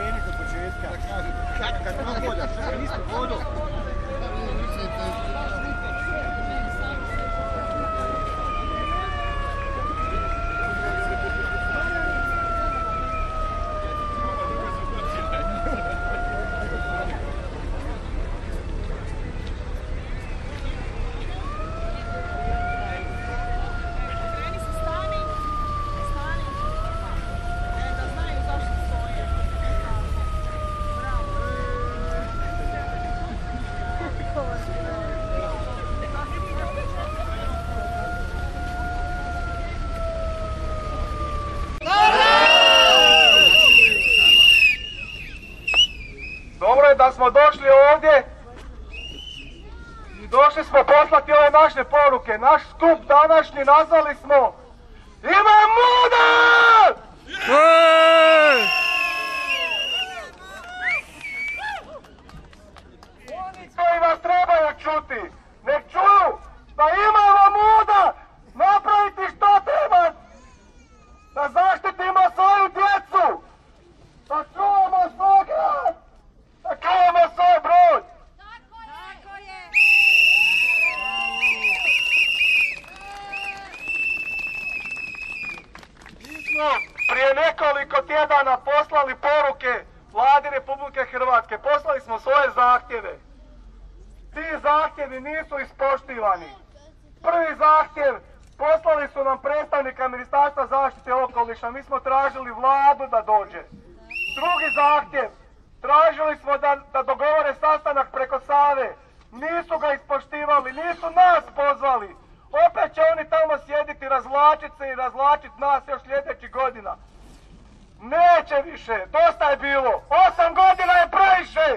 krenuti od početka. Kad prohodaš, kad nisi prohodao. Dobro je da smo došli ovdje i došli smo poslati ove naše poruke. Naš skup današnji nazvali smo Ima mudar! Oni koji vas trebaju čuti, nek čuju da imamo muda napraviti što treba, da zaštitimo svoju djecu, da čuvamo svoj grad, da čuvamo svoj brod. Tako je! Mi smo prije nekoliko tjedana poslali poruke Vladi Republike Hrvatske, poslali smo svoje zahtjeve. Ti zahtjevi nisu ispoštivani. Prvi zahtjev poslali su nam predstavnika Ministarstva zaštite okoliša, mi smo tražili Vladu da dođe. Drugi zahtjev, tražili smo da dogovore sastanak preko Save, nisu ga ispoštivali, nisu nas pozvali. Opet će oni tamo sjediti, razvlačiti se i razvlačiti nas još sljedećih godina. Neće više, dosta je bilo, 8 godina je previše!